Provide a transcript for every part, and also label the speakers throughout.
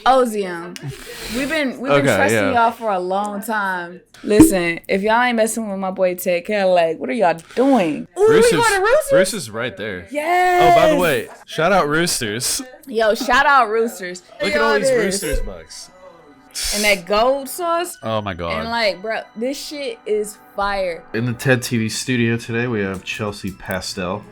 Speaker 1: Ozium. We've been trusting y'all for a long time. Listen, if y'all ain't messing with my boy Ted Cadillac, what are y'all doing? Ooh, we going to Roosters?
Speaker 2: Roosters right there.
Speaker 1: Yes.
Speaker 2: Oh, by the way, shout out Roosters.
Speaker 1: Yo, shout out Roosters.
Speaker 2: Look at all these Roosters bucks.
Speaker 1: And that gold sauce.
Speaker 2: Oh my god.
Speaker 1: And like, bro, this shit is fire.
Speaker 2: In the TedTV studio today, we have Chelsea Pastel.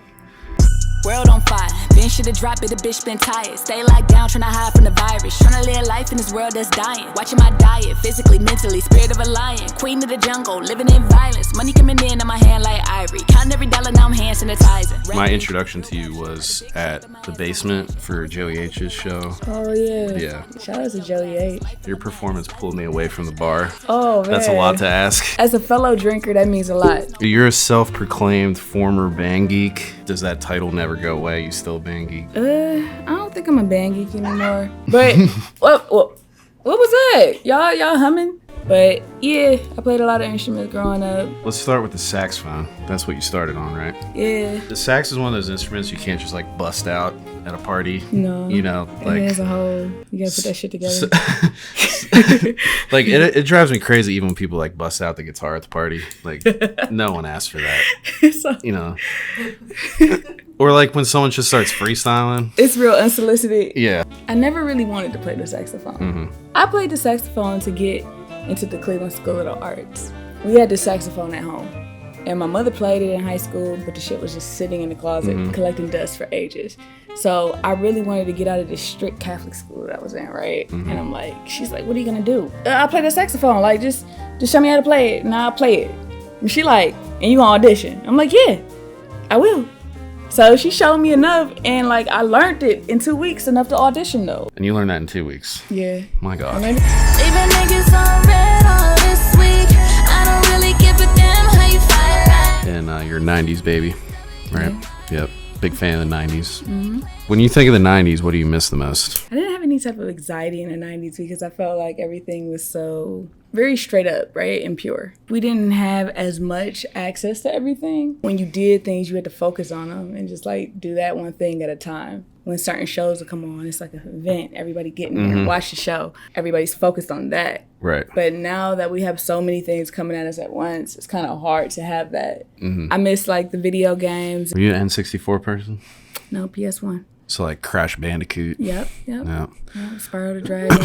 Speaker 3: World on fire, been shit to drop it, the bitch been tired. Stay locked down, tryna hide from the virus. Tryna live life in this world that's dying. Watching my diet, physically, mentally, spirit of a lion. Queen of the jungle, living in violence. Money coming in my hand like ivory. Counting every dollar, now I'm hand sanitizing.
Speaker 2: My introduction to you was at the basement for Joey H's show.
Speaker 1: Oh yeah.
Speaker 2: Yeah.
Speaker 1: Shout out to Joey H.
Speaker 2: Your performance pulled me away from the bar.
Speaker 1: Oh man.
Speaker 2: That's a lot to ask.
Speaker 1: As a fellow drinker, that means a lot.
Speaker 2: You're a self-proclaimed former band geek. Does that title never go away? You still a band geek?
Speaker 1: I don't think I'm a band geek anymore. But what was that? Y'all humming? But yeah, I played a lot of instruments growing up.
Speaker 2: Let's start with the saxophone. That's what you started on, right?
Speaker 1: Yeah.
Speaker 2: The sax is one of those instruments you can't just like bust out at a party.
Speaker 1: No.
Speaker 2: You know, like
Speaker 1: as a whole, you gotta put that shit together.
Speaker 2: Like it drives me crazy even when people like bust out the guitar at the party. Like no one asked for that.
Speaker 1: So,
Speaker 2: you know. Or like when someone just starts freestyling.
Speaker 1: It's real unsolicited.
Speaker 2: Yeah.
Speaker 1: I never really wanted to play the saxophone.
Speaker 2: Mm-hmm.
Speaker 1: I played the saxophone to get into the Cleveland School of the Arts. We had the saxophone at home. And my mother played it in high school, but the shit was just sitting in the closet collecting dust for ages. So I really wanted to get out of this strict Catholic school that I was in, right? And I'm like, she's like, what are you gonna do? I play the saxophone, like just show me how to play it, and I'll play it. And she like, and you gonna audition? I'm like, yeah, I will. So she showed me enough, and like I learned it in 2 weeks, enough to audition though.
Speaker 2: And you learned that in 2 weeks.
Speaker 1: Yeah.
Speaker 2: My God.
Speaker 3: Leaving niggas on red all this week. I don't really give a damn how you fire.
Speaker 2: And you're a 90s baby, right? Yeah. Yep. Big fan of the 90s. When you think of the 90s, what do you miss the most?
Speaker 1: I didn't have any type of anxiety in the 90s because I felt like everything was so very straight up, right, and pure. We didn't have as much access to everything. When you did things, you had to focus on them and just like do that one thing at a time. When certain shows would come on, it's like an event. Everybody get in there and watch the show. Everybody's focused on that.
Speaker 2: Right.
Speaker 1: But now that we have so many things coming at us at once, it's kind of hard to have that. I miss like the video games.
Speaker 2: Were you an N64 person?
Speaker 1: No, PS1.
Speaker 2: So like Crash Bandicoot.
Speaker 1: Yep.
Speaker 2: Yeah.
Speaker 1: Spyro the Dragon.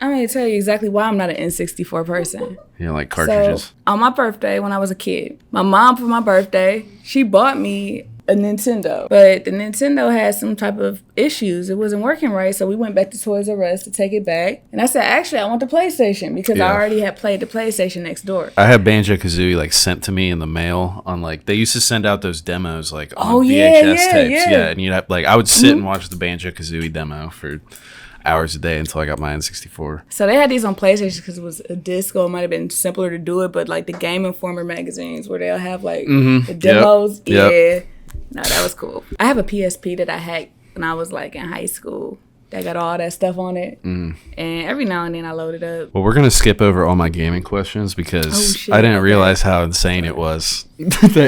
Speaker 1: I'm going to tell you exactly why I'm not an N64 person.
Speaker 2: Yeah, like cartridges.
Speaker 1: So, on my birthday, when I was a kid, my mom, for my birthday, she bought me a Nintendo. But the Nintendo had some type of issues. It wasn't working right, so we went back to Toys R Us to take it back. And I said, actually, I want the PlayStation because I already had played the PlayStation next door.
Speaker 2: I had Banjo-Kazooie like sent to me in the mail on like, they used to send out those demos like on VHS tapes. Yeah, and you'd have like, I would sit and watch the Banjo-Kazooie demo for hours a day until I got my N64.
Speaker 1: So they had these on PlayStation because it was a disc, or it might have been simpler to do it, but like the Game Informer magazines where they'll have like the demos.
Speaker 2: Yep.
Speaker 1: No, that was cool. I have a PSP that I hacked when I was like in high school. That got all that stuff on it. And every now and then I load it up.
Speaker 2: Well, we're going to skip over all my gaming questions because I didn't realize how insane it was.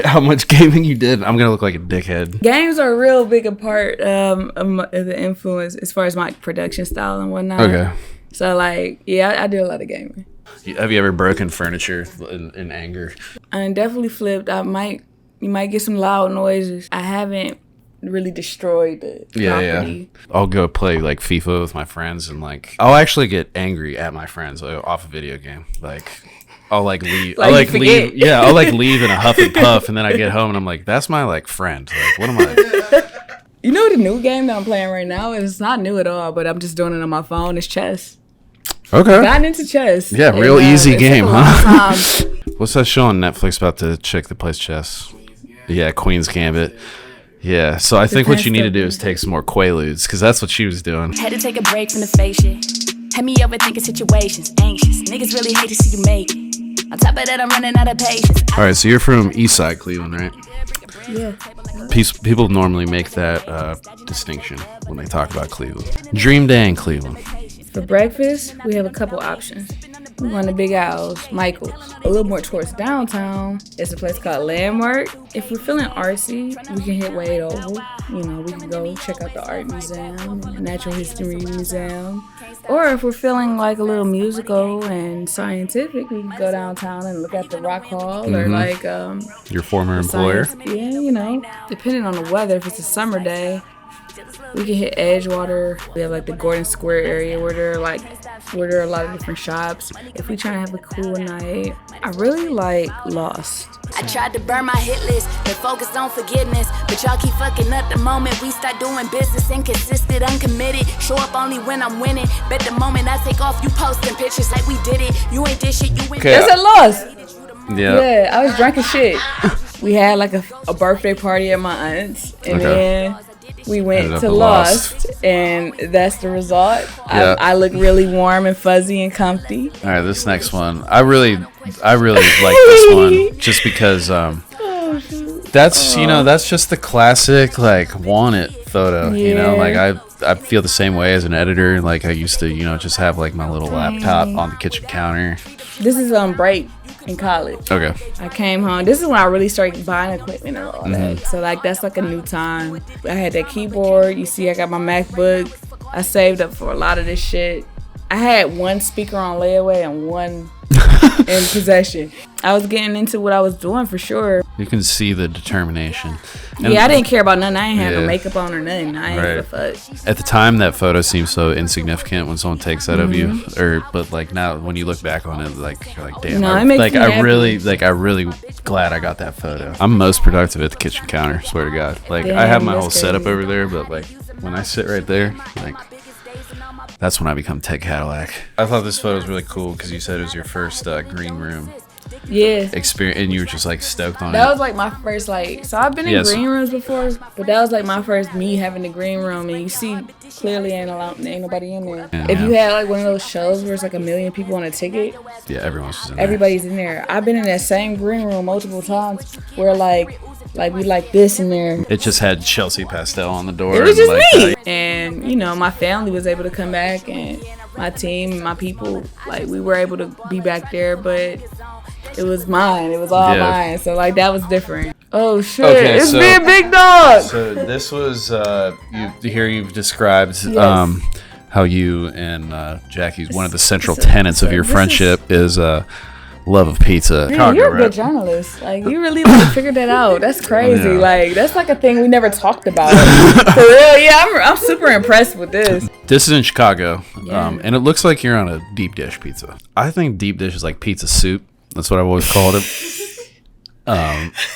Speaker 2: How much gaming you did. I'm going to look like a dickhead.
Speaker 1: Games are a real big part of the influence as far as my production style and whatnot.
Speaker 2: Okay.
Speaker 1: So like, yeah, I do a lot of gaming.
Speaker 2: Have you ever broken furniture in anger?
Speaker 1: I definitely flipped. You might get some loud noises. I haven't really destroyed the property.
Speaker 2: Yeah. I'll go play like FIFA with my friends and like I'll actually get angry at my friends off a video game. Like I'll like leave. I'll like leave. Yeah, I'll like leave in a huff and puff, and then I get home and I'm like, that's my like friend. Like, what am I?
Speaker 1: You know the new game that I'm playing right now? It's not new at all, but I'm just doing it on my phone. It's chess.
Speaker 2: Okay.
Speaker 1: Gotten into chess.
Speaker 2: Yeah, real easy game, huh? What's that show on Netflix about the chick that plays chess? Yeah, Queen's Gambit. Yeah, so I think what you need to do is take some more Quaaludes, because that's what she was doing.
Speaker 3: Had to take a break from the fake shit. Had me overthinking situations, anxious. Niggas really hate to see you make it. On top of that, I'm running out of patience.
Speaker 2: All right, so you're from Eastside Cleveland, right?
Speaker 1: Yeah.
Speaker 2: People normally make that distinction when they talk about Cleveland. Dream day in Cleveland.
Speaker 1: For breakfast, we have a couple options. we going to Big Al's, Michael's. A little more towards downtown, it's a place called Landmark. If we're feeling artsy, we can hit Wade Oval. You know, we can go check out the Art Museum, and the Natural History Museum. Or if we're feeling like a little musical and scientific, we can go downtown and look at the Rock Hall or like
Speaker 2: your former employer.
Speaker 1: Yeah, you know, depending on the weather. If it's a summer day, we can hit Edgewater. We have like the Gordon Square area where there are a lot of different shops. If we trying to have a cool night, I really like Lost.
Speaker 3: I tried to burn my hit list, but focused on forgiveness. But y'all keep fucking up the moment we start doing business. Inconsistent, uncommitted, show up only when I'm winning. Bet the moment I take off, you posting pictures like we did it. You ain't did shit, you ain't.
Speaker 1: That's a Lost.
Speaker 2: Yeah,
Speaker 1: I was drunk as shit. We had like a birthday party at my aunt's, and then we went to Lost, and that's the result.
Speaker 2: Yeah.
Speaker 1: I look really warm and fuzzy and comfy.
Speaker 2: All right, this next one, I really like this one just because that's that's just the classic like want it photo.
Speaker 1: Yeah.
Speaker 2: You know, like I feel the same way as an editor. Like I used to just have like my little laptop on the kitchen counter.
Speaker 1: This is break in college.
Speaker 2: Okay.
Speaker 1: I came home. This is when I really started buying equipment and all that. So like that's like a new time. I had that keyboard. You see, I got my MacBook. I saved up for a lot of this shit. I had one speaker on layaway and one in possession. I was getting into what I was doing for sure.
Speaker 2: You can see the determination. And
Speaker 1: I didn't care about nothing. I ain't had no makeup on or nothing. I ain't give a fuck.
Speaker 2: At the time, that photo seems so insignificant when someone takes that of you, but like now when you look back on it, like you're like, damn,
Speaker 1: it makes me happy.
Speaker 2: I really glad I got that photo. I'm most productive at the kitchen counter. Swear to God, like I have my whole setup over there, but like when I sit right there, like. That's when I become Ted Cadillac. I thought this photo was really cool because you said it was your first green room experience, and you were just like stoked on it.
Speaker 1: That was like my first so I've been in green rooms before, but that was like my first me having the green room, and you see clearly ain't nobody in there. If you had like one of those shows where it's like 1 million people on a ticket, everybody's in there. I've been in that same green room multiple times where like we like this in there.
Speaker 2: It just had Chelsea Pastel on the door.
Speaker 1: It was just me. And, my family was able to come back, and my team, my people, like, we were able to be back there, but it was mine. It was all mine. So, like, that was different. Oh, shit. Okay, it's me and Big Dog.
Speaker 2: So, this was, you've described how you and Jackie's, one of the central tenets of your friendship is love of pizza.
Speaker 1: Man, you're a good journalist. Like, you really figured that out. That's crazy. Yeah. Like, that's like a thing we never talked about. For real, yeah, I'm super impressed with this.
Speaker 2: This is in Chicago, and it looks like you're on a deep dish pizza. I think deep dish is like pizza soup. That's what I've always called it.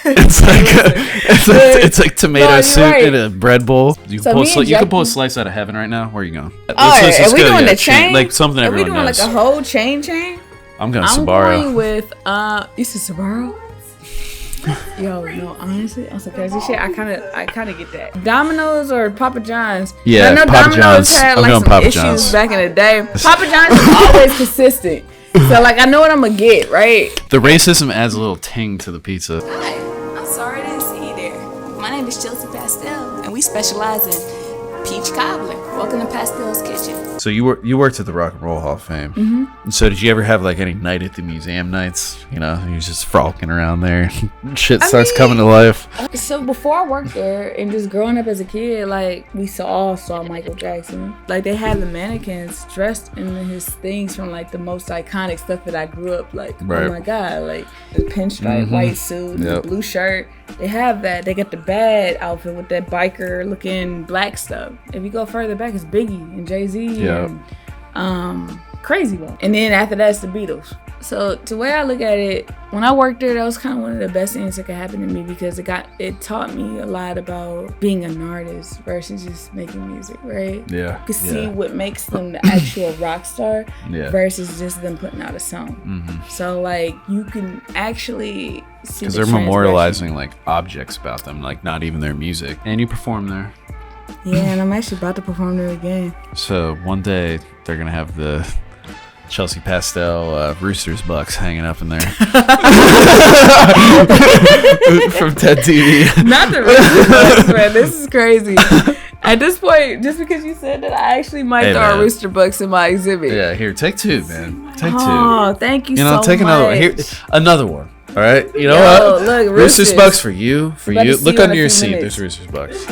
Speaker 2: It's like tomato soup in a bread bowl. You can pull a slice out of heaven right now. Where are you going?
Speaker 1: Are we doing the chain?
Speaker 2: Like something everyone knows.
Speaker 1: Are we doing like a whole chain?
Speaker 2: I'm going Sbarro.
Speaker 1: I'm going with you said Sbarro? Yo, no, honestly, on some crazy shit, I kind of get that. Domino's or Papa John's?
Speaker 2: Yeah,
Speaker 1: I know
Speaker 2: Papa
Speaker 1: Domino's
Speaker 2: John's.
Speaker 1: had like some
Speaker 2: Papa
Speaker 1: issues
Speaker 2: John's.
Speaker 1: back in the day. Papa John's is always consistent, so like I know what I'm gonna get, right?
Speaker 2: The racism adds a little ting to the pizza.
Speaker 3: Hi, I'm sorry I didn't see you there. My name is Chelsea Pastel, and we specialize in peach cobbler. Welcome to Pastel's Kitchen.
Speaker 2: So you worked at the Rock and Roll Hall of Fame. Mm-hmm. So did you ever have like any night at the museum nights? You're just frolicking around there. Shit starts coming to life.
Speaker 1: So before I worked there and just growing up as a kid, like we saw Michael Jackson. Like they had the mannequins dressed in his things from like the most iconic stuff that I grew up like. Right. Oh my God, like the pinstripe white suit, the blue shirt. They have that. They got the bad outfit with that biker looking black stuff. If you go further back, it's Biggie and Jay-Z and Crazy One. And then after that, it's the Beatles. So the way I look at it, when I worked there, that was kind of one of the best things that could happen to me because it taught me a lot about being an artist versus just making music, right?
Speaker 2: Yeah.
Speaker 1: You can see what makes them the actual rock star versus just them putting out a song. Mm-hmm. So like you can actually see
Speaker 2: because they're memorializing like objects about them, like not even their music. And you perform there.
Speaker 1: Yeah, and I'm actually about to perform there again.
Speaker 2: So one day they're gonna have the Chelsea Pastel Roosters Bucks hanging up in there from TedTV.
Speaker 1: Not the Roosters Bucks, man. This is crazy. At this point, just because you said that, I actually might throw a rooster bucks in my exhibit.
Speaker 2: Yeah, here, take 2, man. Take 2.
Speaker 1: Oh, thank you so much.
Speaker 2: Take another one. Here, another one. All right, you know what?
Speaker 1: Look,
Speaker 2: Rooster's bucks for you. For you. Look under your seat. There's Rooster's bucks.